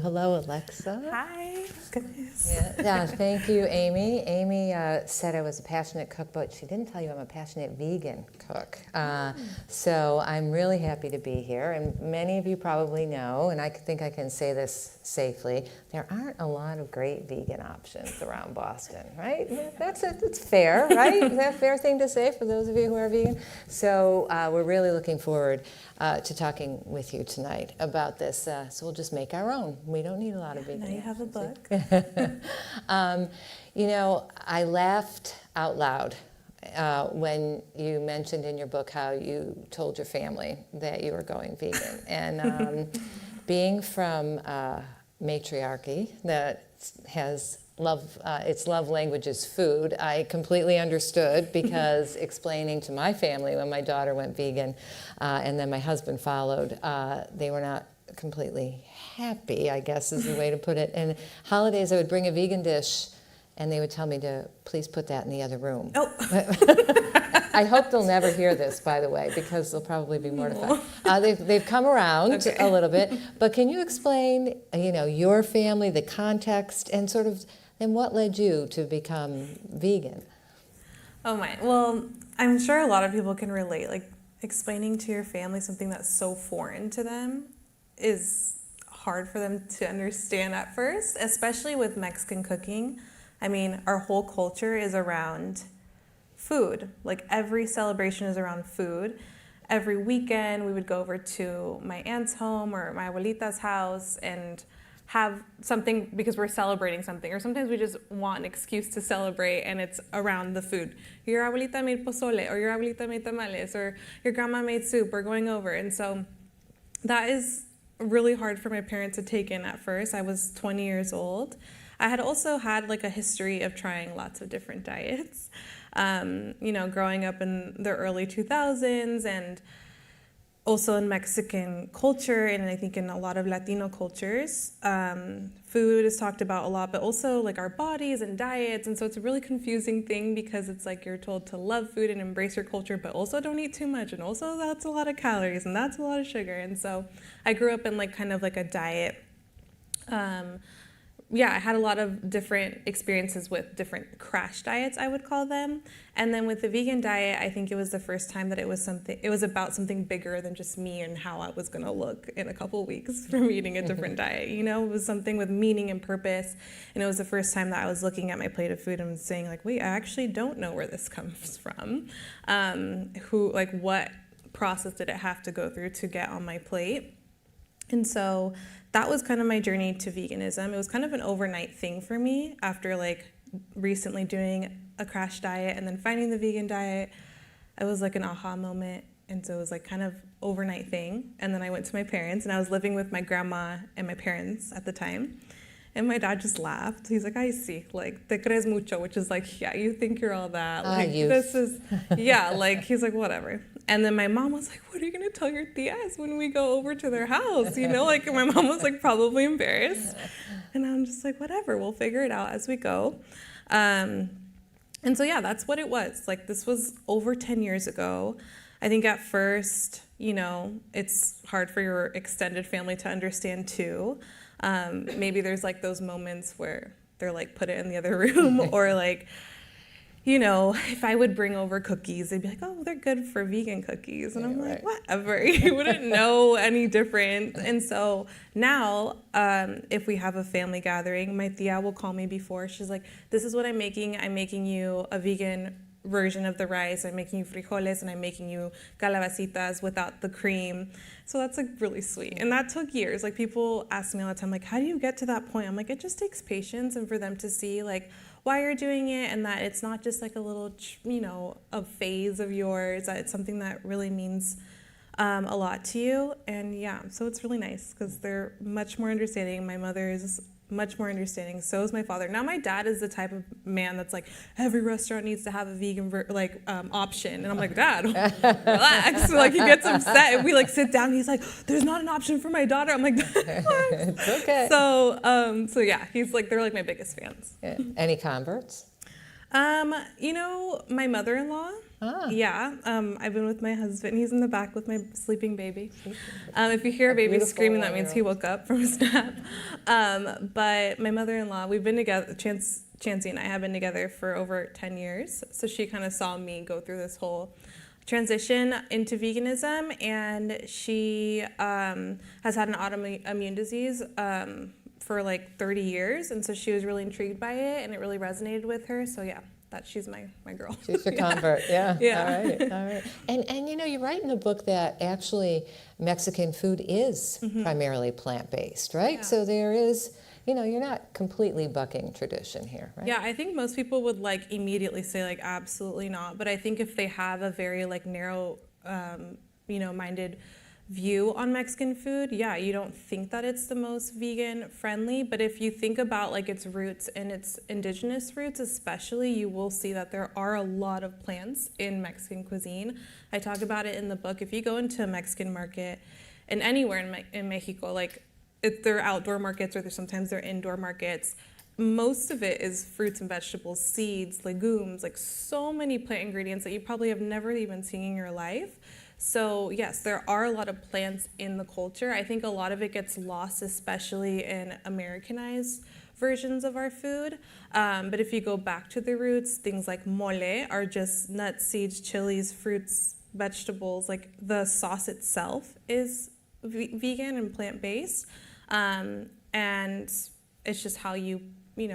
Hello, Alexa. Hi. Goodness. Yeah, thank you, Amy. Amy said I was a passionate cook, but she didn't tell you I'm a passionate vegan cook. So I'm really happy to be here. And many of you probably know, and I think I can say this safely, there aren't a lot of great vegan options around Boston, right? It's fair, right? Is that a fair thing to say for those of you who are vegan? So we're really looking forward to talking with you tonight about this. So we'll just make our own. We don't need a lot of vegan. Now you have a book. You know, I laughed out loud when you mentioned in your book how you told your family that you were going vegan. And being from matriarchy that has its love language is food, I completely understood, because explaining to my family when my daughter went vegan and then my husband followed, they were not completely happy, I guess is the way to put it. And holidays I would bring a vegan dish and they would tell me to please put that in the other room. Oh. I hope they'll never hear this, by the way, because they'll probably be mortified. They've come around a little bit, but can you explain, your family, the context, and sort of, and what led you to become vegan? Oh my. Well, I'm sure a lot of people can relate. Like, explaining to your family something that's so foreign to them is hard for them to understand at first, especially with Mexican cooking. I mean, our whole culture is around food. Like, every celebration is around food. Every weekend we would go over to my aunt's home or my abuelita's house and have something because we're celebrating something. Or sometimes we just want an excuse to celebrate and it's around the food. Your abuelita made pozole, or your abuelita made tamales, or your grandma made soup. We're going over. And so that is really hard for my parents to take in at first. I was 20 years old. I had also had like a history of trying lots of different diets. Growing up in the early 2000s and also in Mexican culture, and I think in a lot of Latino cultures, food is talked about a lot, but also like our bodies and diets. And so it's a really confusing thing because it's like you're told to love food and embrace your culture, but also don't eat too much. And also that's a lot of calories and that's a lot of sugar. And so I grew up in like kind of like a diet. I had a lot of different experiences with different crash diets, I would call them. And then with the vegan diet, I think it was the first time that it was about something bigger than just me and how I was going to look in a couple weeks from eating a different diet. It was something with meaning and purpose. And it was the first time that I was looking at my plate of food and saying like, wait, I actually don't know where this comes from. What process did it have to go through to get on my plate? And so that was kind of my journey to veganism. It was kind of an overnight thing for me after like recently doing a crash diet and then finding the vegan diet. It was like an aha moment. And so it was like kind of overnight thing. And then I went to my parents and I was living with my grandma and my parents at the time. And my dad just laughed. He's like, I see, like, te crees mucho, which is like, yeah, you think you're all that. Like, this is, yeah, like, he's like, whatever. And then my mom was like, what are you going to tell your tias when we go over to their house? Like, my mom was like probably embarrassed. And I'm just like, whatever, we'll figure it out as we go. And so, yeah, that's what it was. Like, this was over 10 years ago. I think at first, it's hard for your extended family to understand too. Maybe there's like those moments where they're like, put it in the other room, or like, if I would bring over cookies, they'd be like, oh, they're good for vegan cookies. And I'm like, whatever, you wouldn't know any different. And so now, if we have a family gathering, my tia will call me before. She's like, this is what I'm making. I'm making you a vegan version of the rice. I'm making you frijoles, and I'm making you calabacitas without the cream. So that's like really sweet. And that took years. Like, people ask me all the time, like, how do you get to that point? I'm like, it just takes patience, and for them to see like why you're doing it, and that it's not just like a little, a phase of yours, that it's something that really means a lot to you. And yeah, so it's really nice because they're much more understanding. My mother is much more understanding. So is my father. Now, my dad is the type of man that's like, every restaurant needs to have a vegan option. And I'm like, Dad, relax. Like, he gets upset. And we like sit down and he's like, there's not an option for my daughter. I'm like, it's okay. So yeah, he's like, they're like my biggest fans. Yeah. Any converts? My mother-in-law Yeah, I've been with my husband. He's in the back with my sleeping baby. If you hear a baby screaming, that means he woke up from his nap. But my mother-in-law, we've been together, Chancey and I have been together for over 10 years. So she kind of saw me go through this whole transition into veganism, and she has had an autoimmune disease for like 30 years, and so she was really intrigued by it, and it really resonated with her. So yeah, she's my girl. She's your convert, yeah. Yeah. All right. And you know, you write in the book that actually Mexican food is primarily plant-based, right? Yeah. So there is, you know, you're not completely bucking tradition here, right? Yeah, I think most people would like immediately say like absolutely not, but I think if they have a very like narrow, minded view on Mexican food, yeah, you don't think that it's the most vegan friendly, but if you think about like its roots and its indigenous roots especially, you will see that there are a lot of plants in Mexican cuisine. I talk about it in the book. If you go into a Mexican market and anywhere in Mexico, like if they're outdoor markets or sometimes they're indoor markets, most of it is fruits and vegetables, seeds, legumes, like so many plant ingredients that you probably have never even seen in your life. So yes, there are a lot of plants in the culture. I think a lot of it gets lost, especially in Americanized versions of our food. But if you go back to the roots, things like mole are just nuts, seeds, chilies, fruits, vegetables. Like the sauce itself is vegan and plant-based. And it's just how you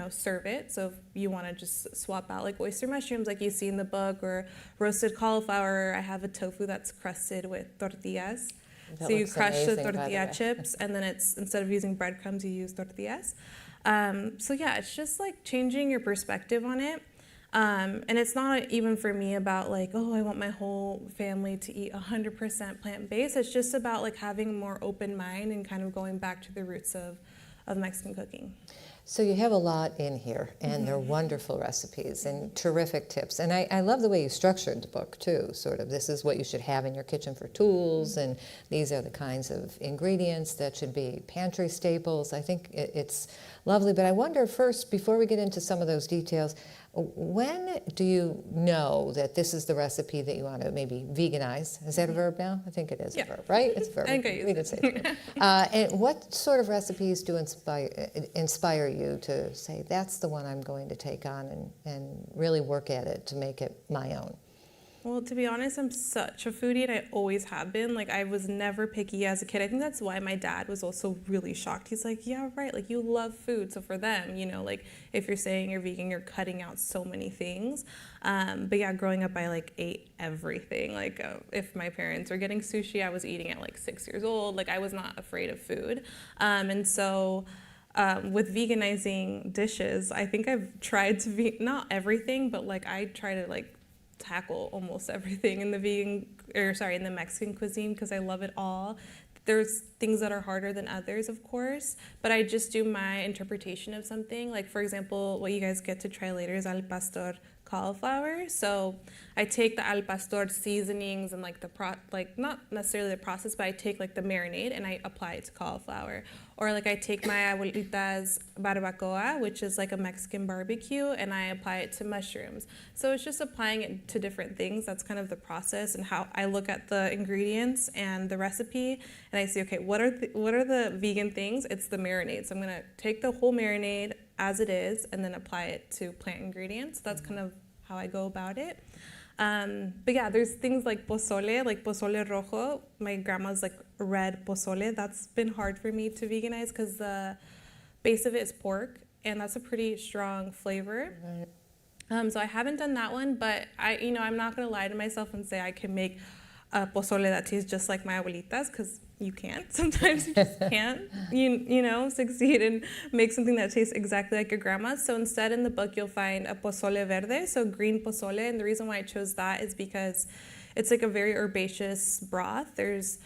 serve it. So if you want to just swap out like oyster mushrooms like you see in the book, or roasted cauliflower, I have a tofu that's crusted with tortillas. So you crush the tortilla chips, and then it's, instead of using breadcrumbs, you use tortillas. So yeah, it's just like changing your perspective on it. And it's not even for me about like, oh, I want my whole family to eat 100% plant-based. It's just about like having a more open mind and kind of going back to the roots of Mexican cooking. So you have a lot in here, and they're wonderful recipes and terrific tips. And I love the way you structured the book, too. Sort of, this is what you should have in your kitchen for tools, and these are the kinds of ingredients that should be pantry staples. I think it's lovely. But I wonder first, before we get into some of those details, when do you know that this is the recipe that you want to maybe veganize? Is that a verb now? I think it is a verb, right? It's a verb. I think I use we did say it's a verb. And what sort of recipes do inspire you to say, that's the one I'm going to take on and really work at it to make it my own? Well, to be honest, I'm such a foodie, and I always have been. Like, I was never picky as a kid. I think that's why my dad was also really shocked. He's like, yeah, right, like, you love food. So for them, like, if you're saying you're vegan, you're cutting out so many things. But yeah, growing up, I, like, ate everything. Like, if my parents were getting sushi, I was eating at, like, 6 years old. Like, I was not afraid of food. And so with veganizing dishes, I think I've tried to not everything, but, like, I try to, like, tackle almost everything in the Mexican cuisine, because I love it all. There's things that are harder than others, of course, but I just do my interpretation of something. Like, for example, what you guys get to try later is al pastor cauliflower. So I take the al pastor seasonings and like not necessarily the process, but I take like the marinade and I apply it to cauliflower. Or like I take my abuelita's barbacoa, which is like a Mexican barbecue, and I apply it to mushrooms. So it's just applying it to different things. That's kind of the process, and how I look at the ingredients and the recipe, and I say, okay, what are the vegan things? It's the marinade. So I'm gonna take the whole marinade as it is and then apply it to plant ingredients. That's kind of how I go about it. But yeah, there's things like pozole rojo. My grandma's like red pozole. That's been hard for me to veganize because the base of it is pork, and that's a pretty strong flavor. So I haven't done that one, but I'm not gonna lie to myself and say I can make a pozole that tastes just like my abuelita's, because you can't. Sometimes you just can't, succeed and make something that tastes exactly like your grandma's. So instead, in the book, you'll find a pozole verde, so green pozole. And the reason why I chose that is because it's like a very herbaceous broth. There's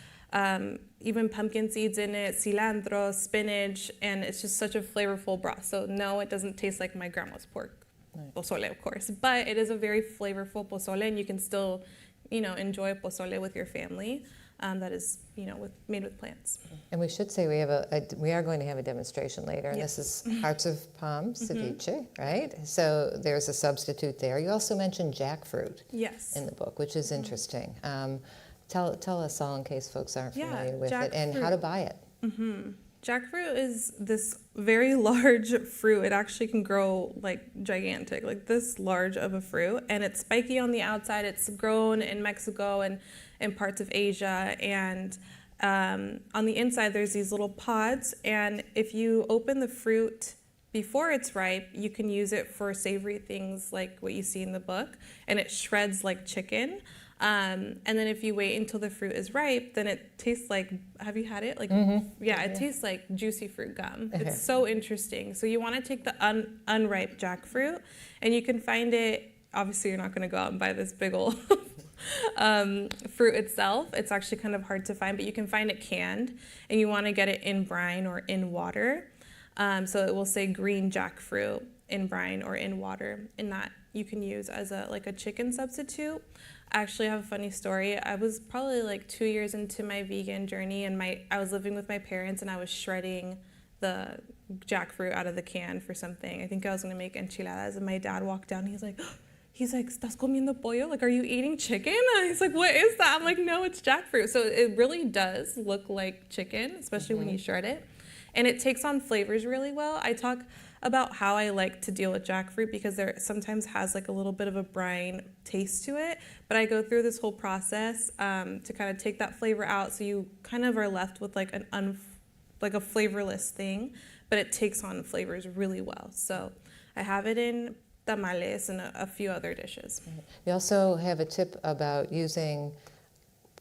even pumpkin seeds in it, cilantro, spinach, and it's just such a flavorful broth. So no, it doesn't taste like my grandma's pork pozole, of course, but it is a very flavorful pozole, and you can still enjoy pozole with your family. that is, made with plants. And we should say we are going to have a demonstration later, and Yes. this is Hearts of Palm ceviche, right? So there's a substitute there. You also mentioned jackfruit Yes. in the book, which is interesting. Tell us all in case folks aren't familiar with it, and how jackfruit. to buy it. Jackfruit is this very large fruit. It actually can grow like gigantic, like this large of a fruit, and it's spiky on the outside. It's grown in Mexico and in parts of Asia, and on the inside there's these little pods, and if you open the fruit before it's ripe, you can use it for savory things like what you see in the book, and it shreds like chicken. And then if you wait until the fruit is ripe, then it tastes like, have you had it? Like, yeah, it tastes like juicy fruit gum. It's so interesting. So you want to take the unripe jackfruit, and you can find it, obviously you're not going to go out and buy this big old fruit itself. It's actually kind of hard to find, but you can find it canned, and you want to get it in brine or in water. So it will say green jackfruit in brine or in water, and that you can use as a chicken substitute. I actually have a funny story. I was probably like 2 years into my vegan journey, and I was living with my parents, and I was shredding the jackfruit out of the can for something. I think I was going to make enchiladas, and my dad walked down, and he's like, "¿Estás comiendo pollo? Like, are you eating chicken?" And he's like, "What is that?" I'm like, "No, it's jackfruit." So it really does look like chicken, especially when you shred it. And it takes on flavors really well. I talk about how I like to deal with jackfruit because there sometimes has like a little bit of a brine taste to it, but I go through this whole process to kind of take that flavor out, so you kind of are left with like a flavorless thing, but it takes on flavors really well. So I have it in tamales and a few other dishes. You also have a tip about using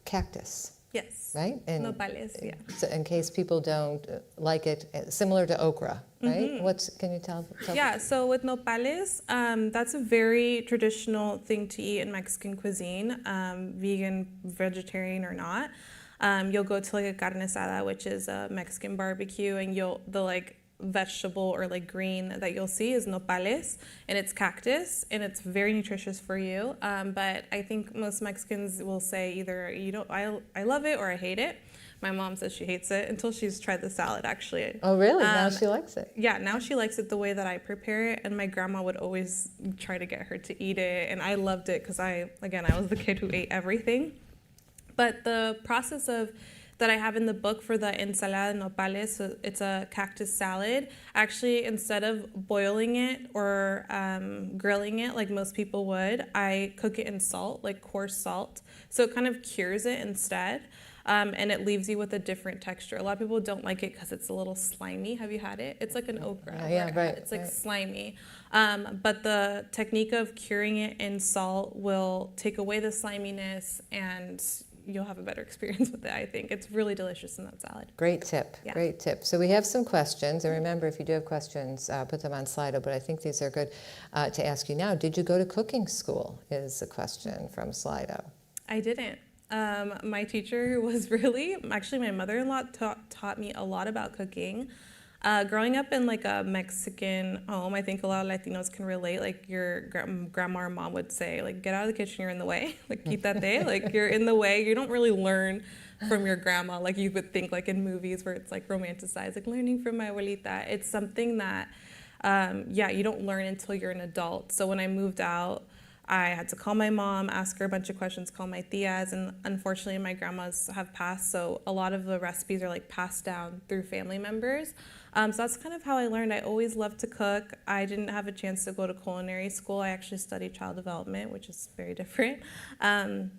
cactus. Yes. Right? And nopales, yeah. So in case people don't like it, similar to okra, right? Can you tell? Yeah, so with nopales, that's a very traditional thing to eat in Mexican cuisine, vegan, vegetarian or not. You'll go to like a carne asada, which is a Mexican barbecue, and the vegetable or like green that you'll see is nopales, and it's cactus, and it's very nutritious for you. But I think most Mexicans will say either I love it or I hate it. My mom says she hates it until she's tried the salad, actually. Oh, really? Now she likes it. Yeah, now she likes it the way that I prepare it, and my grandma would always try to get her to eat it, and I loved it because I was the kid who ate everything. But the process that I have in the book for the ensalada de nopales, so it's a cactus salad. Actually, instead of boiling it or grilling it like most people would, I cook it in salt, like coarse salt. So it kind of cures it instead, and it leaves you with a different texture. A lot of people don't like it because it's a little slimy. Have you had it? It's like an okra. Yeah, right. It's like slimy. But the technique of curing it in salt will take away the sliminess, and you'll have a better experience with it, I think. It's really delicious in that salad. Great tip. Yeah. Great tip. So we have some questions. And remember, if you do have questions, put them on Slido. But I think these are good to ask you now. Did you go to cooking school is a question from Slido. I didn't. My teacher was actually my mother-in-law taught me a lot about cooking. Growing up in like a Mexican home, I think a lot of Latinos can relate. Like your grandma or mom would say, like, get out of the kitchen, you're in the way. Like, quítate, like you're in the way. You don't really learn from your grandma like you would think, like in movies where it's like romanticized, like learning from my abuelita. It's something that, you don't learn until you're an adult. So when I moved out, I had to call my mom, ask her a bunch of questions, call my tias, and unfortunately my grandmas have passed, so a lot of the recipes are like passed down through family members. So that's kind of how I learned. I always loved to cook. I didn't have a chance to go to culinary school. I actually studied child development, which is very different. But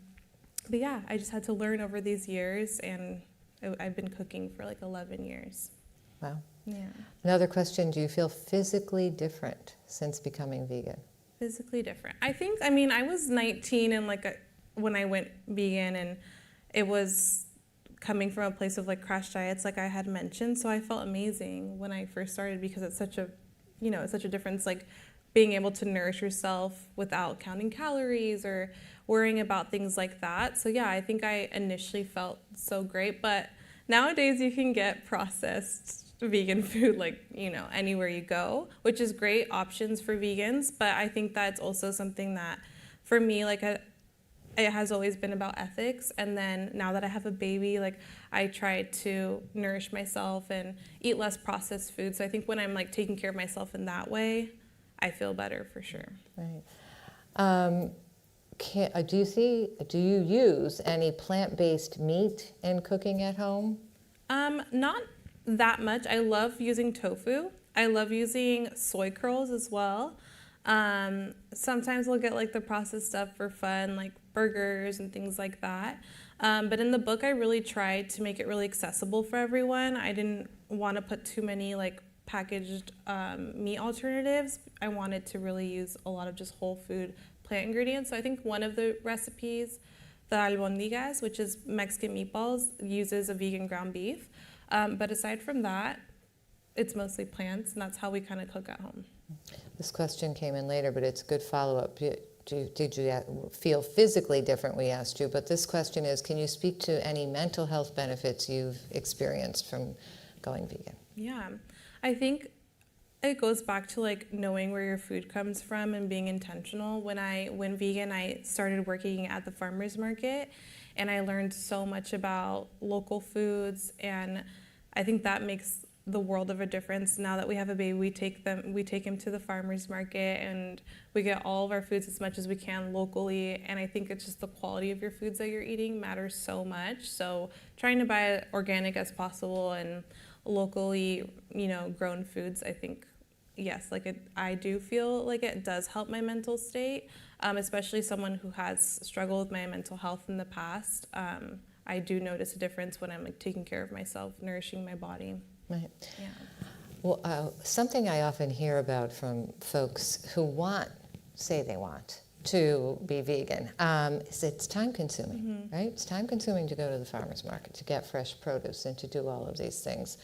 yeah, I just had to learn over these years, and I've been cooking for like 11 years. Wow. Yeah. Another question, do you feel physically different since becoming vegan? Physically different. I was 19 and when I went vegan, and it was coming from a place of like crash diets, like I had mentioned. So I felt amazing when I first started because it's such a difference, like being able to nourish yourself without counting calories or worrying about things like that. So yeah, I think I initially felt so great, but nowadays you can get processed vegan food anywhere you go, which is great options for vegans. But I think that's also something that for me, it has always been about ethics. And then now that I have a baby, like I try to nourish myself and eat less processed food. So I think when I'm like taking care of myself in that way, I feel better for sure. Right. Do you use any plant-based meat in cooking at home? Not that much. I love using tofu. I love using soy curls as well. Sometimes we'll get like the processed stuff for fun, like burgers and things like that. But in the book, I really tried to make it really accessible for everyone. I didn't want to put too many like packaged meat alternatives. I wanted to really use a lot of just whole food plant ingredients. So I think one of the recipes, the albondigas, which is Mexican meatballs, uses a vegan ground beef. But aside from that, it's mostly plants, and that's how we kind of cook at home. This question came in later, but it's a good follow-up. Did you feel physically different, we asked you, but this question is, can you speak to any mental health benefits you've experienced from going vegan? Yeah, I think it goes back to like knowing where your food comes from and being intentional. When I went vegan, I started working at the farmer's market, and I learned so much about local foods, and I think that makes the world of a difference. Now that we have a baby, we take him to the farmer's market, and we get all of our foods as much as we can locally. And I think it's just the quality of your foods that you're eating matters so much. So trying to buy organic as possible and locally, grown foods, I think, yes, I do feel like it does help my mental state, especially someone who has struggled with my mental health in the past. I do notice a difference when I'm like taking care of myself, nourishing my body. Right. Yeah. Well, something I often hear about from folks who say they want to be vegan, is it's time consuming, right? It's time consuming to go to the farmer's market, to get fresh produce, and to do all of these things.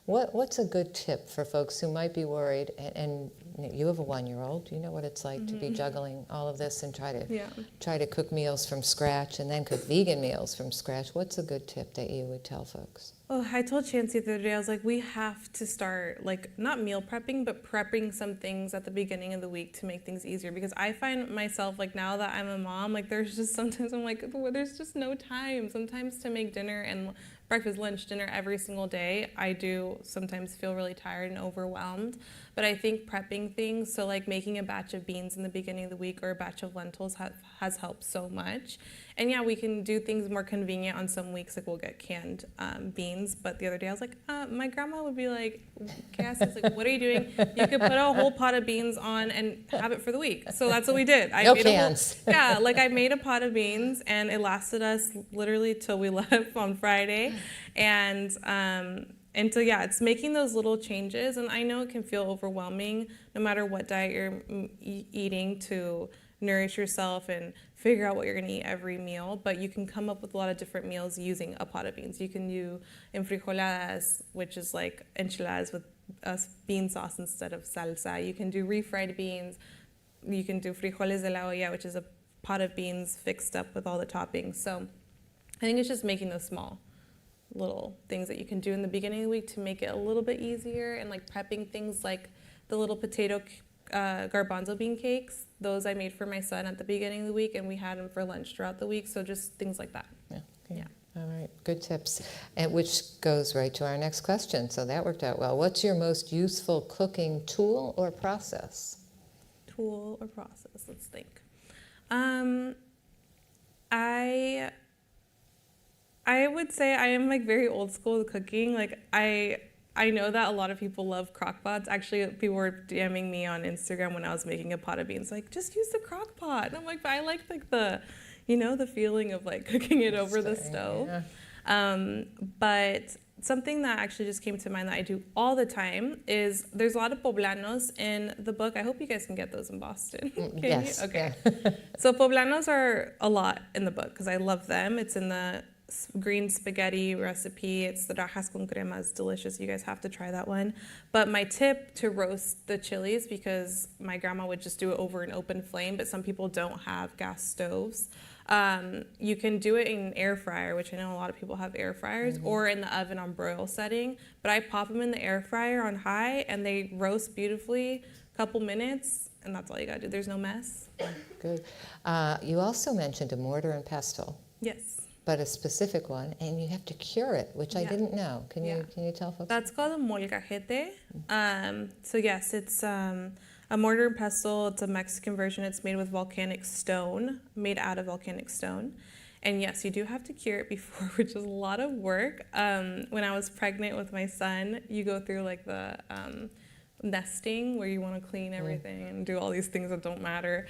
What's a good tip for folks who might be worried, and you have a 1-year-old, you know what it's like to be juggling all of this and try to cook meals from scratch and then cook vegan meals from scratch. What's a good tip that you would tell folks? Oh, I told Chancey the other day, I was like, we have to start, like, not meal prepping, but prepping some things at the beginning of the week to make things easier. Because I find myself, like, now that I'm a mom, like, there's just sometimes I'm like, there's just no time. Sometimes to make dinner and breakfast, lunch, dinner every single day, I do sometimes feel really tired and overwhelmed. But I think prepping things, so like making a batch of beans in the beginning of the week or a batch of lentils has helped so much. And yeah, we can do things more convenient on some weeks, like we'll get canned beans. But the other day I was like, my grandma would be like, Cassie's like, what are you doing? You could put a whole pot of beans on and have it for the week. So that's what we did. No cans. I made a pot of beans, and it lasted us literally till we left on Friday. And so yeah, it's making those little changes, and I know it can feel overwhelming no matter what diet you're eating to nourish yourself and figure out what you're going to eat every meal, but you can come up with a lot of different meals using a pot of beans. You can do enfrijoladas, which is like enchiladas with bean sauce instead of salsa. You can do refried beans. You can do frijoles de la olla, which is a pot of beans fixed up with all the toppings. So I think it's just making those small little things that you can do in the beginning of the week to make it a little bit easier, and like prepping things like the little potato garbanzo bean cakes. Those I made for my son at the beginning of the week, and we had them for lunch throughout the week. So just things like that. Yeah. Okay. Yeah. All right. Good tips. And which goes right to our next question. So that worked out well. What's your most useful cooking tool or process? Tool or process? Let's think. I would say I am like very old school with cooking. Like I know that a lot of people love crock pots. Actually, people were DMing me on Instagram when I was making a pot of beans, like, just use the crock pot. And I'm like, but I like the, the feeling of like cooking it over the stove. Yeah. But something that actually just came to mind that I do all the time is there's a lot of poblanos in the book. I hope you guys can get those in Boston. Yes. Okay. Yeah. So poblanos are a lot in the book because I love them. It's in the green spaghetti recipe. It's the rajas con crema. It's delicious. You guys have to try that one. But my tip to roast the chilies, because my grandma would just do it over an open flame, but some people don't have gas stoves. You can do it in an air fryer, which I know a lot of people have air fryers, or in the oven on broil setting. But I pop them in the air fryer on high, and they roast beautifully, a couple minutes, and that's all you gotta do. There's no mess. Good. You also mentioned a mortar and pestle, Yes. but a specific one, and you have to cure it, which I Yeah. didn't know. Can you tell folks? That's called a molcajete. So yes, it's a mortar and pestle. It's a Mexican version. It's made with volcanic stone, made out of volcanic stone. And yes, you do have to cure it before, which is a lot of work. When I was pregnant with my son, you go through like the nesting where you want to clean everything and do all these things that don't matter.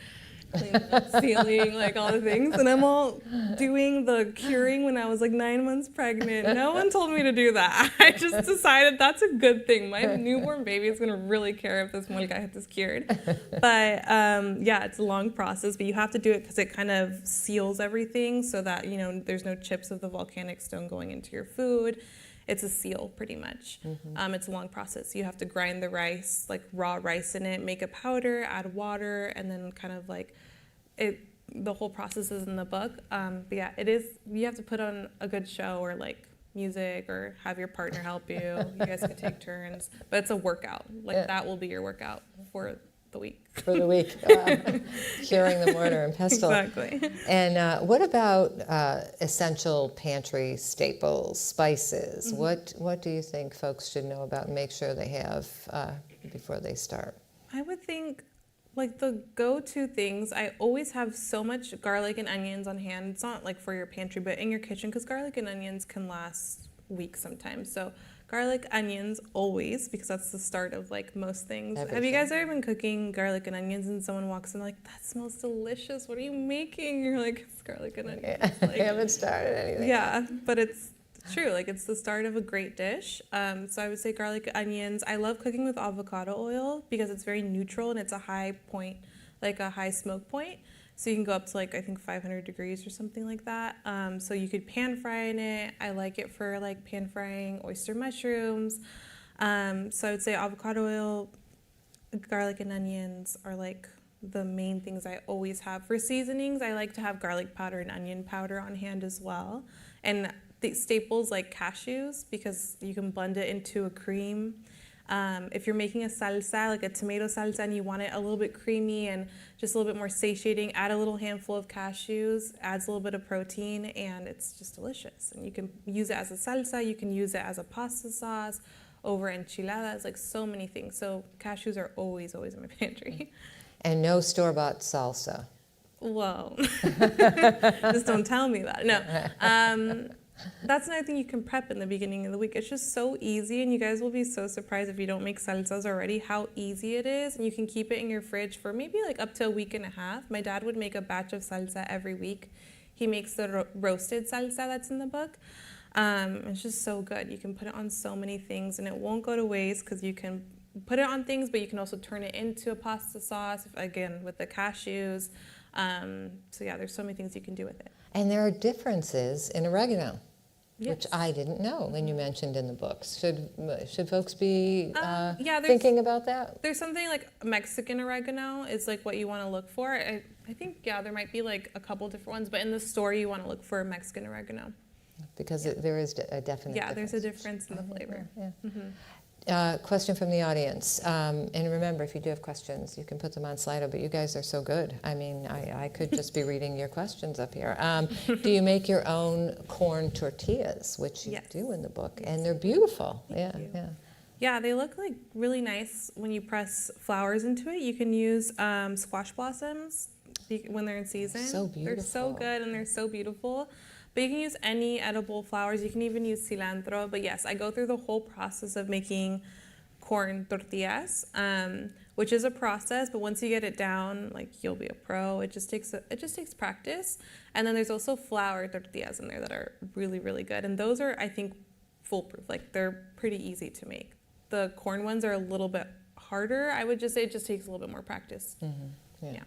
Clean the ceiling, like all the things. And I'm all doing the curing when I was like 9 months pregnant. No one told me to do that. I just decided that's a good thing. My newborn baby is going to really care if this molcajete is cured. But yeah, it's a long process, but you have to do it because it kind of seals everything so that, you know, there's no chips of the volcanic stone going into your food. It's a seal, pretty much. It's a long process. You have to grind the rice, like raw rice in it, make a powder, add water, and then kind of like it. The whole process is in the book. But yeah, it is. You have to put on a good show or like music or have your partner help you. You guys could take turns. But it's a workout. Like that will be your workout for the week. For the week, curing the mortar and pestle. Exactly. And what about essential pantry staples, spices? What do you think folks should know about and make sure they have before they start? I would think like the go-to things, I always have so much garlic and onions on hand. It's not like for your pantry, but in your kitchen, because garlic and onions can last weeks sometimes. So garlic, onions, always, because that's the start of like most things. Everything. Have you guys ever been cooking garlic and onions and someone walks in like, that smells delicious, what are you making? You're like, it's garlic and onions. Yeah, Like, I haven't started anything. yeah, but it's true. Like it's the start of a great dish. So I would say garlic, onions. I love cooking with avocado oil because it's very neutral and it's a high point, like a high smoke point. So you can go up to like, I think 500 degrees or something like that. So you could pan fry in it. I like it for like pan frying oyster mushrooms. So I would say avocado oil, garlic and onions are like the main things I always have. For seasonings, I like to have garlic powder and onion powder on hand as well. And the staples like cashews, because you can blend it into a cream. If you're making a salsa, like a tomato salsa, and you want it a little bit creamy and just a little bit more satiating, add a little handful of cashews, adds a little bit of protein, and it's just delicious. And you can use it as a salsa, you can use it as a pasta sauce, over enchiladas, like so mmany things. So cashews are always, always in my pantry. And no store-bought salsa. Whoa. Just don't tell me that. No. That's another thing you can prep in the beginning of the week. It's just so easy, and you guys will be so surprised if you don't make salsas already how easy it is. And you can keep it in your fridge for maybe like up to a week and a half. My dad would make a batch of salsa every week. He makes the roasted salsa that's in the book. It's just so good. You can put it on so many things, and it won't go to waste because you can put it on things, but you can also turn it into a pasta sauce, again, with the cashews. So yeah, there's so many things you can do with it. And there are differences in oregano, Yes. which I didn't know when you mentioned in the books. Should folks be yeah, thinking about that? There's something like Mexican oregano is like what you want to look for. I think, yeah, there might be like a couple different ones, but in the store you want to look for Mexican oregano. Because there is a definite difference. Yeah, there's a difference in the flavor. Yeah. Mm-hmm. Question from the audience. And remember, if you do have questions, you can put them on Slido, but you guys are so good. I mean, I could just be reading your questions up here. Do you make your own corn tortillas, which you Yes. do in the book? And they're beautiful. Thank you. Yeah. Yeah, they look like really nice when you press flowers into it. You can use squash blossoms when they're in season. So They're so beautiful. good and they're so beautiful. But you can use any edible flowers. You can even use cilantro. But yes, I go through the whole process of making corn tortillas, which is a process. But once you get it down, like you'll be a pro. It just takes practice. And then there's also flour tortillas in there that are really, really good. And those are, I think, foolproof. Like they're pretty easy to make. The corn ones are a little bit harder. I would just say it just takes a little bit more practice. Mm-hmm. Yeah.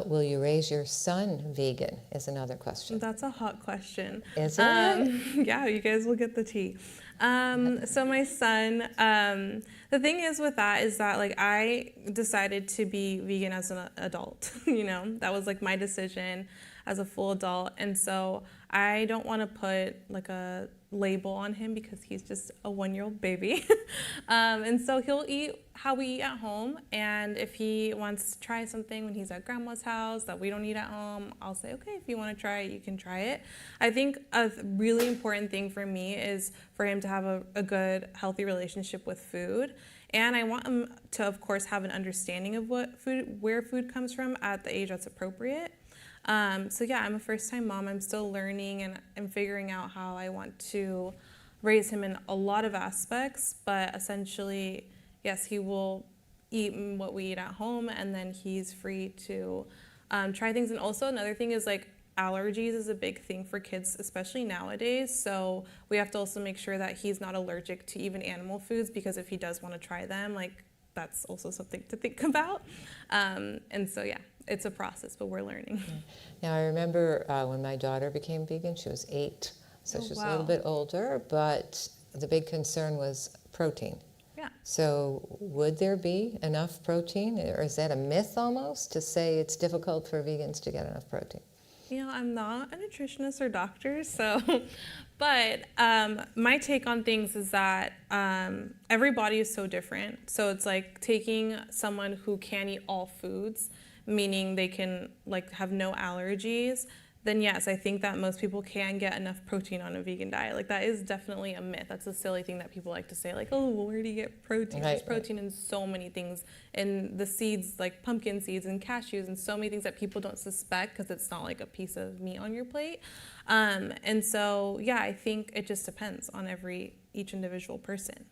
Will you raise your son vegan is another question. That's a hot question. Is it? Yeah, you guys will get the tea. So my son, the thing is with that is that like I decided to be vegan as an adult, you know, that was like my decision. as a full adult. And so I don't want to put like a label on him because he's just a 1-year-old baby. And so he'll eat how we eat at home. And if he wants to try something when he's at grandma's house that we don't eat at home, I'll say, okay, if you want to try it, you can try it. I think a really important thing for me is for him to have a good, healthy relationship with food. And I want him to, of course, have an understanding of where food comes from at the age that's appropriate. So yeah, I'm a first-time mom. I'm still learning and I'm figuring out how I want to raise him in a lot of aspects. But essentially, yes, he will eat what we eat at home, and then he's free to try things. And also another thing is like allergies is a big thing for kids, especially nowadays. So we have to also make sure that he's not allergic to even animal foods, because if he does want to try them, like that's also something to think about. And so yeah, it's a process, but we're learning. Now I remember when my daughter became vegan, she was 8, so she was a little bit older, but the big concern was protein. Yeah. So would there be enough protein, or is that a myth almost to say it's difficult for vegans to get enough protein? You know, I'm not a nutritionist or doctor, so, but my take on things is that every body is so different. So it's like taking someone who can eat all foods, meaning they can like have no allergies, then yes, I think that most people can get enough protein on a vegan diet. Like that is definitely a myth. That's a silly thing that people like to say, like, oh, well, where do you get protein? Right, There's protein in so many things, in the seeds, like pumpkin seeds and cashews, and so many things that people don't suspect because it's not like a piece of meat on your plate. And so, yeah, I think it just depends on each individual person.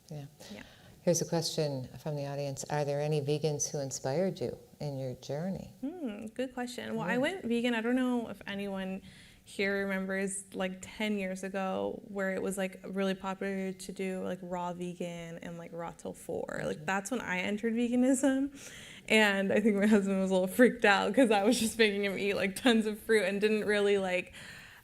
Yeah. Yeah. Here's a question from the audience. Are there any vegans who inspired you in your journey? Good question. Well, I went vegan. I don't know if anyone here remembers like 10 years ago where it was like really popular to do like raw vegan and like raw till 4. Like that's when I entered veganism. And I think my husband was a little freaked out because I was just making him eat like tons of fruit and didn't really like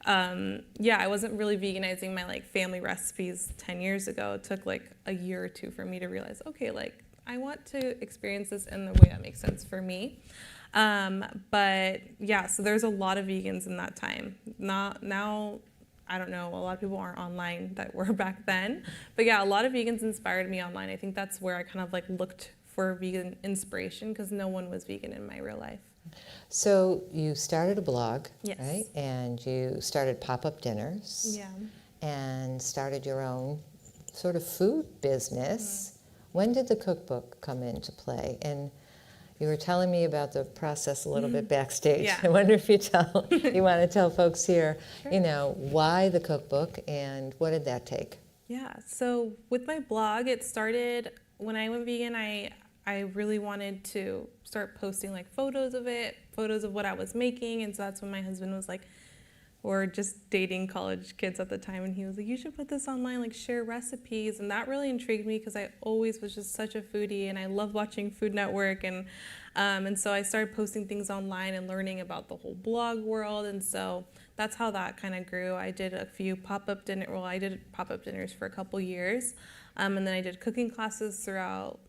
I wasn't really veganizing my like family recipes 10 years ago. It took like a year or 2 for me to realize, okay, like I want to experience this in the way that makes sense for me. But yeah, so there's a lot of vegans in that time. Now, I don't know, a lot of people aren't online that were back then. But yeah, a lot of vegans inspired me online. I think that's where I kind of like looked for vegan inspiration because no one was vegan in my real life. So you started a blog, Yes. right? And you started pop-up dinners. Yeah. And started your own sort of food business. When did the cookbook come into play? And you were telling me about the process a little bit backstage. Yeah. I wonder if you want to tell folks here, Sure. you know, why the cookbook and what did that take? Yeah, so with my blog, it started when I went vegan. I really wanted to start posting like photos of what I was making. And so that's when my husband was like, we're just dating college kids at the time, and he was like, you should put this online, like share recipes. And that really intrigued me because I always was just such a foodie and I love watching Food Network. And so I started posting things online and learning about the whole blog world. And so that's how that kind of grew. I did a few pop-up dinners for a couple years. And then I did cooking classes throughout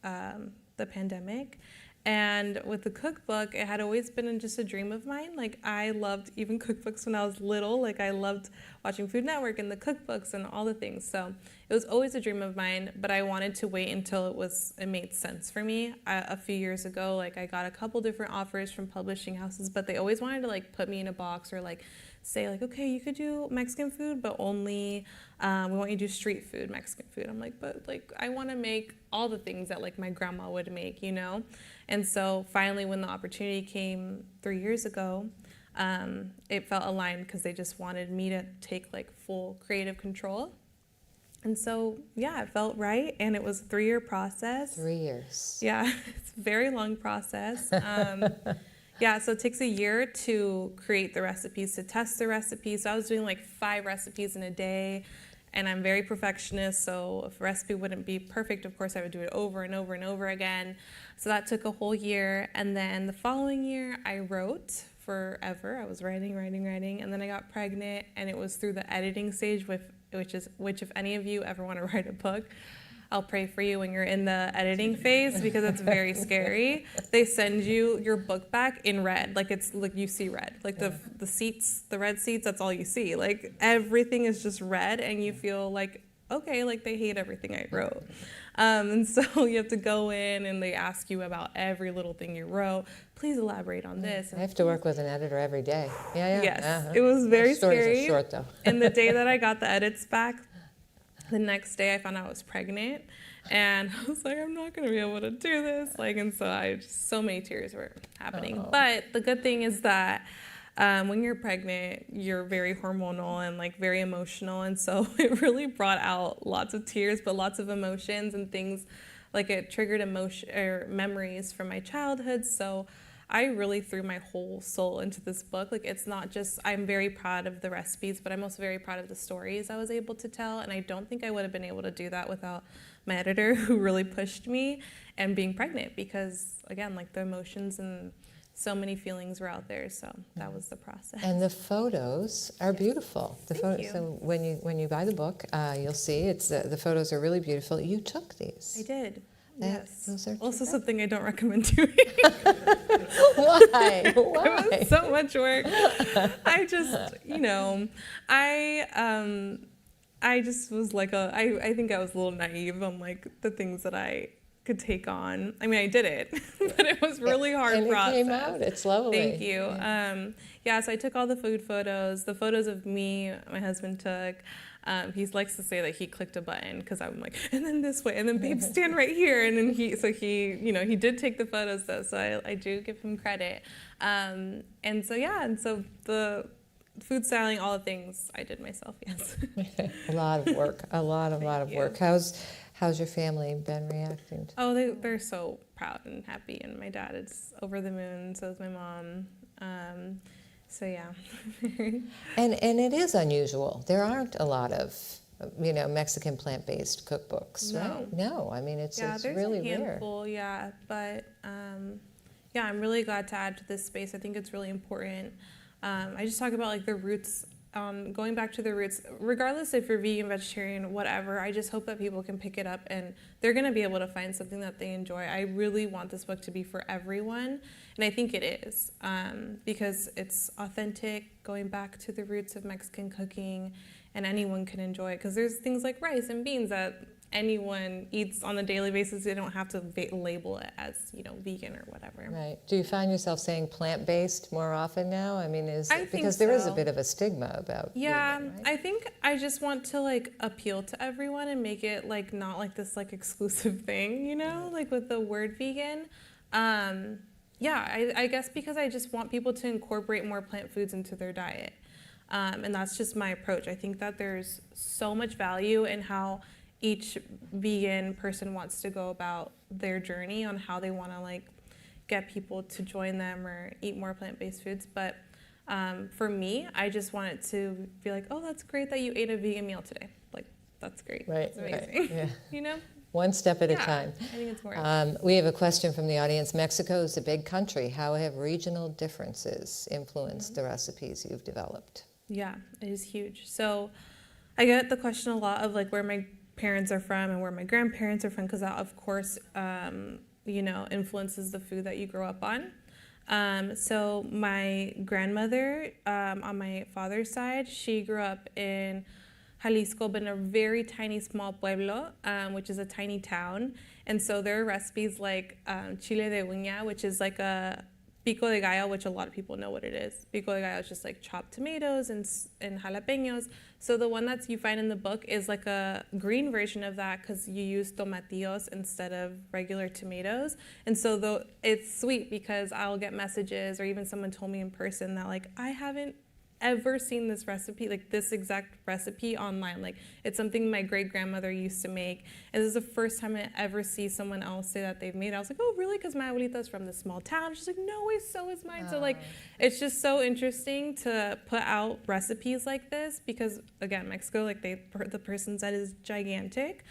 the pandemic. And with the cookbook, it had always been just a dream of mine. Like I loved even cookbooks when I was little. Like I loved watching Food Network and the cookbooks and all the things. So it was always a dream of mine, but I wanted to wait until it made sense for me. A few years ago, like I got a couple different offers from publishing houses, but they always wanted to like put me in a box or like say like, okay, you could do Mexican food, but only we want you to do street food, Mexican food. I'm like, but like I want to make all the things that like my grandma would make, you know? And so finally when the opportunity came 3 years ago, it felt aligned because they just wanted me to take like full creative control. And so, yeah, it felt right. And it was a 3-year process. 3 years. Yeah, it's a very long process. Yeah, so it takes a year to create the recipes, to test the recipes. So I was doing like 5 recipes in a day, and I'm very perfectionist. So if a recipe wouldn't be perfect, of course, I would do it over and over and over again. So that took a whole year. And then the following year, I wrote forever. I was writing. And then I got pregnant, and it was through the editing stage, which if any of you ever want to write a book, I'll pray for you when you're in the editing phase because it's very scary. They send you your book back in red, like it's like you see red, like the seats, the red seats, that's all you see. Like everything is just red, and you feel like, okay, like they hate everything I wrote. And so you have to go in and they ask you about every little thing you wrote. Please elaborate on this. I have to work with an editor every day. Yeah. Yes, it was very Stories scary. are short, though. And the day that I got the edits back, the next day I found out I was pregnant. And I was like, I'm not going to be able to do this. Like, and so so many tears were happening. Oh. But the good thing is that when you're pregnant, you're very hormonal and like very emotional. And so it really brought out lots of tears, but lots of emotions and things. Like it triggered emotion or memories from my childhood. So I really threw my whole soul into this book. Like it's not just, I'm very proud of the recipes, but I'm also very proud of the stories I was able to tell. And I don't think I would have been able to do that without my editor, who really pushed me, and being pregnant, because again, like the emotions and so many feelings were out there. So that was the process. And the photos are beautiful. Thank you. So when you buy the book, you'll see the photos are really beautiful. You took these. I did. Yes. Those are also something I don't recommend doing. Why? It was so much work. I just, I just was like I think I was a little naive on like the things that I could take on. I mean, I did it, but it was really hard and process. It came out. It's lovely. Thank you. So I took all the food photos. The photos of me, my husband took. He likes to say that he clicked a button because I'm like, and then this way, and then babe, stand right here. And then he did take the photos though, so I do give him credit. And so the food styling, all the things I did myself, yes. A lot of work, a lot of work. How's your family been reacting to? Oh, they're so proud and happy, and my dad is over the moon, so is my mom. So yeah. and it is unusual. There aren't a lot of Mexican plant-based cookbooks, right? No, I mean it's really a handful, rare. Yeah, but I'm really glad to add to this space. I think it's really important. I just talk about like the roots, going back to the roots, regardless if you're vegan, vegetarian, whatever. I just hope that people can pick it up and they're going to be able to find something that they enjoy. I really want this book to be for everyone, and I think it is, because it's authentic, going back to the roots of Mexican cooking, and anyone can enjoy it, because there's things like rice and beans that anyone eats on a daily basis. They don't have to label it as vegan or whatever. Right. Do you find yourself saying plant-based more often now? I mean, because so. There is a bit of a stigma about vegan, right? I think I just want to like appeal to everyone and make it like not like this like exclusive thing, like with the word vegan. I guess because I just want people to incorporate more plant foods into their diet. And that's just my approach. I think that there's so much value in how each vegan person wants to go about their journey on how they want to like get people to join them or eat more plant-based foods. But for me, I just want it to be like, oh, that's great that you ate a vegan meal today. Like, that's great. Right. That's amazing. Right. Yeah. One step at a time. I think it's more. We have a question from the audience. Mexico is a big country. How have regional differences influenced the recipes you've developed? Yeah, it is huge. So I get the question a lot of like where my parents are from and where my grandparents are from, because that of course influences the food that you grow up on. So my grandmother on my father's side, she grew up in Jalisco, but in a very tiny small pueblo, which is a tiny town. And so there are recipes like chile de uña, which is like a pico de gallo, which a lot of people know what it is. Pico de gallo is just like chopped tomatoes and jalapenos. So the one that you find in the book is like a green version of that, because you use tomatillos instead of regular tomatoes. And so it's sweet, because I'll get messages, or even someone told me in person that like, I haven't ever seen this recipe, like this exact recipe online. Like it's something my great-grandmother used to make. And this is the first time I ever see someone else say that they've made it. I was like, oh, really? Because my abuelita's from this small town. She's like, no way, so is mine. So like, it's just so interesting to put out recipes like this, because again, Mexico, like the person said, is gigantic.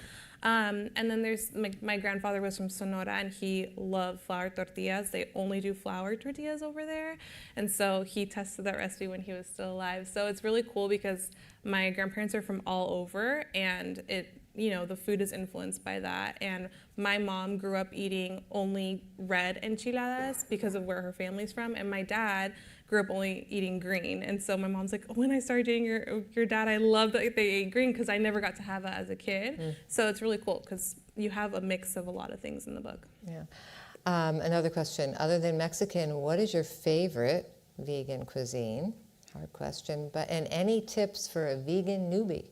And then there's my grandfather was from Sonora, and he loved flour tortillas. They only do flour tortillas over there. And so he tested that recipe when he was still alive. So it's really cool, because my grandparents are from all over, and it the food is influenced by that. And my mom grew up eating only red enchiladas because of where her family's from, and my dad grew up only eating green. And so my mom's like, when I started dating your dad, I loved that they ate green because I never got to have that as a kid. So it's really cool because you have a mix of a lot of things in the book. Yeah. Another question, other than Mexican, what is your favorite vegan cuisine? Hard question, and any tips for a vegan newbie?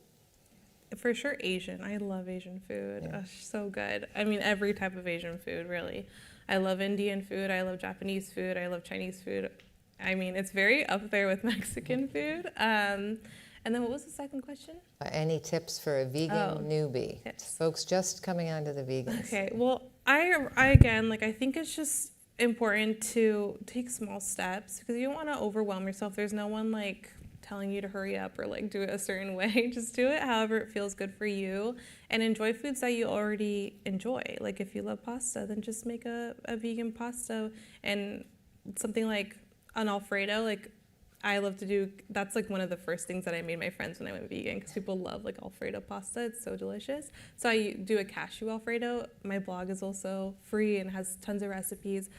For sure, Asian. I love Asian food. Yeah. So good. I mean, every type of Asian food, really. I love Indian food. I love Japanese food. I love Chinese food. I mean, it's very up there with Mexican food. And then what was the second question? Any tips for a vegan newbie? Tips. Folks just coming onto the vegans. Okay. Well, I again, I think it's just important to take small steps because you don't want to overwhelm yourself. There's no one telling you to hurry up or do it a certain way. Just do it however it feels good for you and enjoy foods that you already enjoy. Like if you love pasta, then just make a vegan pasta, and something like an Alfredo. I love to do, that's one of the first things that I made my friends when I went vegan because people love Alfredo pasta. It's so delicious. So I do a cashew Alfredo. My blog is also free and has tons of recipes.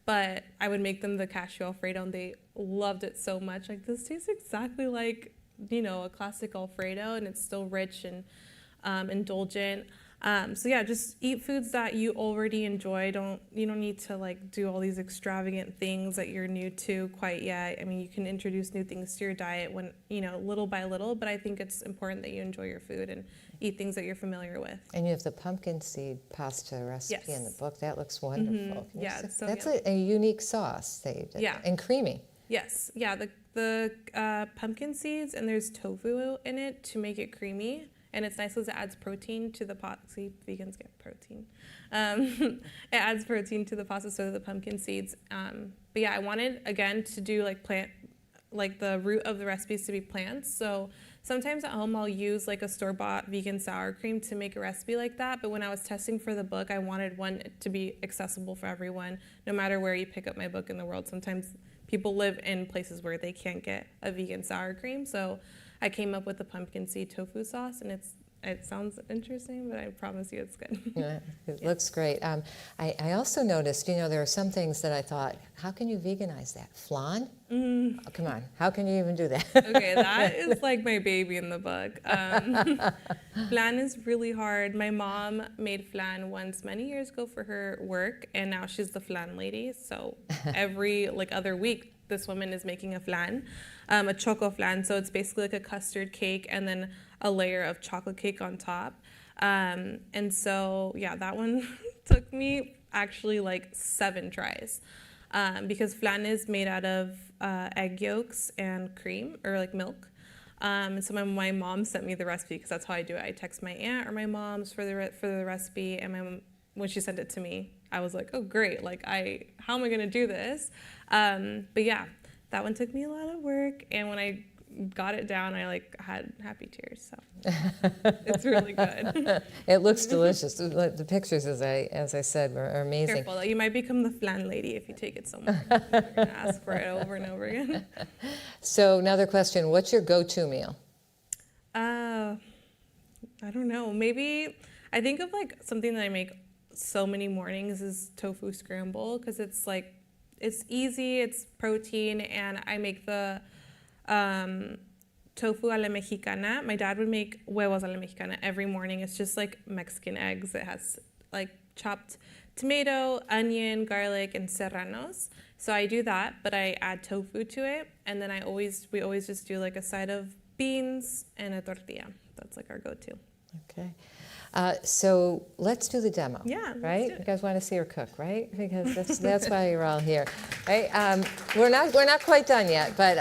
But I would make them the cashew Alfredo, and they loved it so much. This tastes exactly like, a classic Alfredo, and it's still rich and indulgent. So yeah, just eat foods that you already enjoy. You don't need to do all these extravagant things that you're new to quite yet. I mean, you can introduce new things to your diet when, little by little, but I think it's important that you enjoy your food and eat things that you're familiar with. And you have the pumpkin seed pasta recipe in the book. That looks wonderful. Yeah, so that's a unique sauce that you did. Yeah. And creamy. Yes, yeah, the pumpkin seeds, and there's tofu in it to make it creamy. And it's nice because it adds protein to the pot. See, vegans get protein. It adds protein to the pasta, so do the pumpkin seeds. But yeah, I wanted, again, to do the root of the recipes to be plants. So sometimes at home I'll use a store-bought vegan sour cream to make a recipe like that. But when I was testing for the book, I wanted one to be accessible for everyone, no matter where you pick up my book in the world. Sometimes people live in places where they can't get a vegan sour cream. So I came up with the pumpkin seed tofu sauce, and it sounds interesting, but I promise you it's good. Yeah, it looks great. I also noticed, there are some things that I thought, how can you veganize that? Flan? Oh, come on, how can you even do that? Okay, that is my baby in the book. Flan is really hard. My mom made flan once many years ago for her work, and now she's the flan lady. So every other week, this woman is making a flan, a choco flan. So it's basically a custard cake and then a layer of chocolate cake on top. And so, yeah, that one took me actually 7 tries because flan is made out of egg yolks and cream or milk. And so my mom sent me the recipe because that's how I do it. I text my aunt or my mom's for the recipe, and when she sent it to me, I was like, oh great, how am I gonna do this? But yeah, that one took me a lot of work, and when I got it down, I had happy tears. So it's really good. It looks delicious. The pictures, as I said, are amazing. Careful, though. You might become the flan lady if you take it somewhere. You're gonna ask for it over and over again. So another question: what's your go-to meal? I don't know. Maybe I think of something that I make so many mornings is tofu scramble because it's it's easy, it's protein, and I make the tofu a la mexicana. My dad would make huevos a la mexicana every morning. It's just Mexican eggs. It has chopped tomato, onion, garlic, and serranos. So I do that, but I add tofu to it, and then we always just do a side of beans and a tortilla. That's our go-to. Okay. So let's do the demo. Yeah, right. do it. You guys want to see her cook, right? Because that's why you're all here, right? We're not quite done yet, but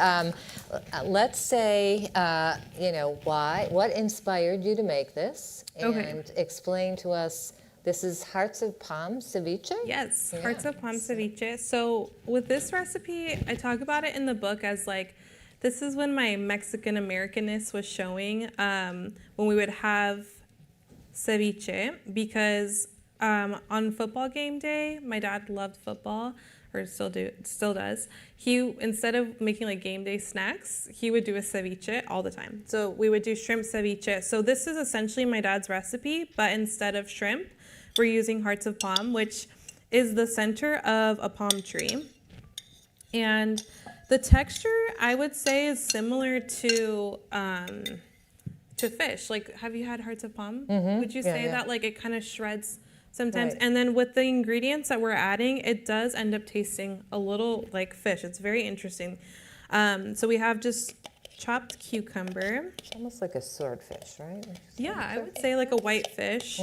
let's say what inspired you to make this, and explain to us. This is hearts of palm ceviche? Yes, hearts of palm ceviche. So with this recipe, I talk about it in the book as this is when my Mexican Americanness was showing, when we would have ceviche, because on football game day, my dad loved football, or still does. He, instead of making like game day snacks, he would do a ceviche all the time. So we would do shrimp ceviche. So this is essentially my dad's recipe, but instead of shrimp, we're using hearts of palm, which is the center of a palm tree. And the texture, I would say, is similar to fish. Like, have you had hearts of palm? Would you say that like it kind of shreds sometimes? Right. And then with the ingredients that we're adding, it does end up tasting a little like fish. It's very interesting. So we have just chopped cucumber. It's almost like a swordfish, right? Yeah, I would say like a white fish,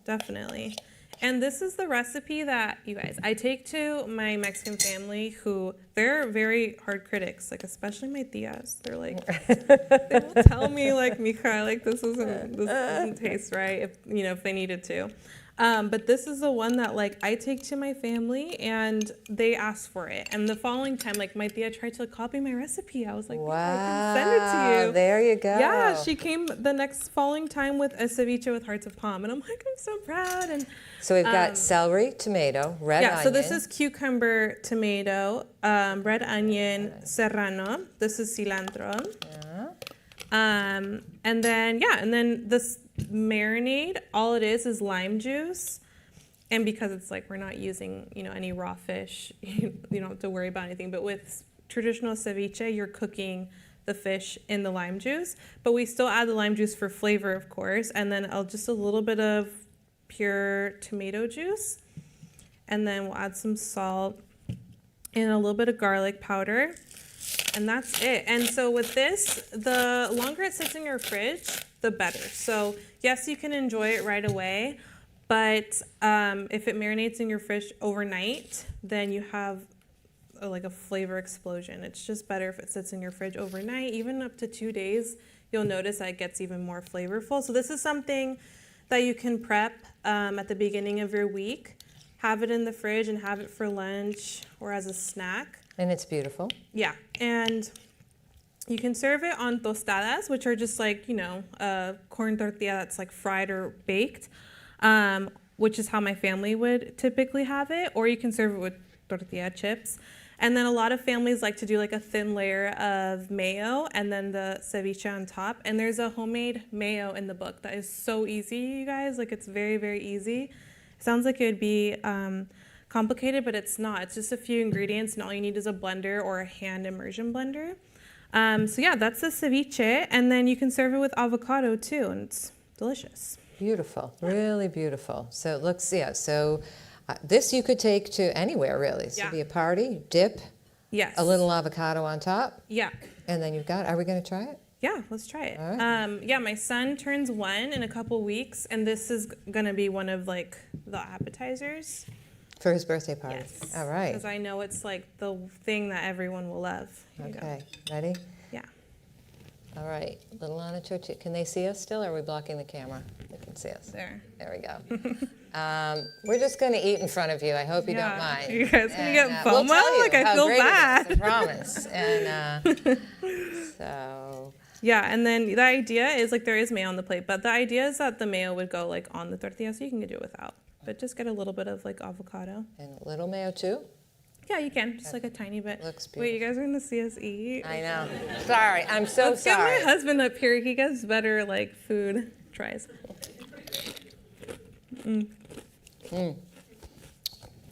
definitely. And this is the recipe that, you guys, I take to my Mexican family who, they're very hard critics, like especially my tias. They're like, they will tell me like, mija, like this doesn't taste right, if they needed to. But this is the one that like I take to my family and they ask for it. And the following time, like my tia tried to copy my recipe. I was like, wow, I can send it to you. There you go. Yeah, she came the next following time with a ceviche with hearts of palm. And I'm like, I'm so proud. And So we've got celery, tomato, red onion. so this is cucumber, tomato, red onion, serrano. This is cilantro. Yeah. And then this marinade, all it is lime juice. And because it's like we're not using, any raw fish, you don't have to worry about anything. But with traditional ceviche, you're cooking the fish in the lime juice. But we still add the lime juice for flavor, of course. And then just a little bit of pure tomato juice. And then we'll add some salt and a little bit of garlic powder. And that's it. And so with this, the longer it sits in your fridge, the better. So yes, you can enjoy it right away, but if it marinates in your fridge overnight, then you have like a flavor explosion. It's just better if it sits in your fridge overnight, even up to 2 days. You'll notice that it gets even more flavorful. So this is something that you can prep at the beginning of your week, have it in the fridge and have it for lunch or as a snack. And it's beautiful. Yeah, and you can serve it on tostadas, which are just like, a corn tortilla that's like fried or baked, which is how my family would typically have it. Or you can serve it with tortilla chips. And then a lot of families like to do like a thin layer of mayo and then the ceviche on top. And there's a homemade mayo in the book that is so easy, you guys. Like it's very, very easy. It sounds like it would be complicated, but it's not. It's just a few ingredients, and all you need is a blender or a hand immersion blender. So yeah, that's the ceviche, and then you can serve it with avocado too, and it's delicious. Beautiful, really beautiful. So it looks, this you could take to anywhere really. So it'd be a party, dip, Yes. a little avocado on top, Yeah. and then you've got, are we going to try it? Yeah, let's try it. All right. My son turns 1 in a couple weeks, and this is going to be one of like the appetizers. For his birthday party. Yes. All right. Because I know it's like the thing that everyone will love. Here you go. Okay, ready? Yeah. All right, little on a tortilla. Can they see us still, or are we blocking the camera? They can see us. There. There we go. We're just going to eat in front of you. I hope you don't mind. You guys gonna And, get we'll FOMO? tell you Like, I how feel great it is, bad. I promise. And so, Yeah, and then the idea is like there is mayo on the plate, but the idea is that the mayo would go like on the tortilla, so you can do it without. But just get a little bit of like avocado. and a little mayo too. Yeah, you can, just like a tiny bit. Looks Wait, you guys are gonna see us eat? I know. Sorry, I'm so Let's sorry. get my husband up here. He gets better like food tries.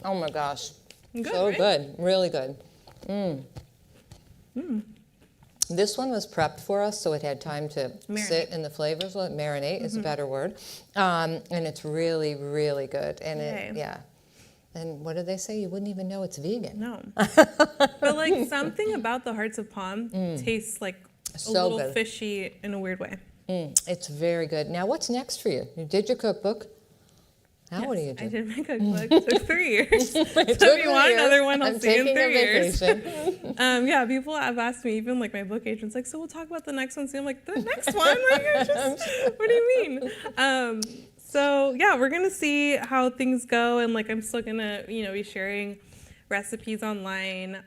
Oh my gosh. Good, So right? good, really good. This one was prepped for us, so it had time to sit in the flavors. Well, marinate is a better word. And it's really, really good. And Yay. And what did they say? You wouldn't even know it's vegan. No. But like something about the hearts of palm tastes like a So little good. fishy in a weird way. It's very good. Now, what's next for you? You did your cookbook. Now what do you do? I did my cookbook. It took 3 years. So It if took you me a want year. another one, I'll I'm see you in taking a 3 years. vacation. Yeah, people have asked me, even like my book agent's like, so we'll talk about the next one soon. I'm like, the next one? What do you mean? So yeah, we're gonna see how things go, and like I'm still gonna, be sharing recipes online.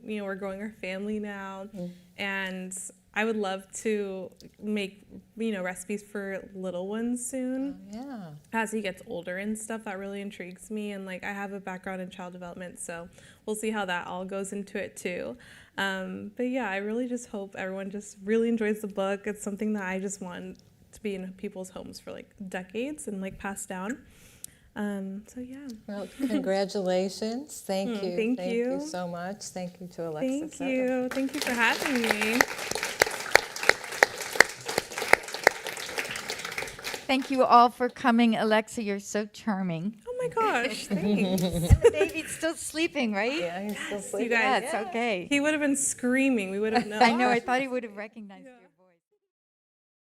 We're growing our family now, and I would love to make, recipes for little ones soon. Yeah. As he gets older and stuff, that really intrigues me. And like I have a background in child development, so we'll see how that all goes into it too. But yeah, I really just hope everyone just really enjoys the book. It's something that I just want to be in people's homes for like decades and like passed down. So yeah. Well, congratulations. Thank you. Thank you. You so much. Thank you to Alexa Soto. Thank you. Thank you for having me. Thank you all for coming. Alexa, you're so charming. Oh my gosh, thanks. And the baby's still sleeping, right? Yeah, he's still sleeping. You guys, That's okay. he would have been screaming. We would have known. I know. I thought he would have recognized you.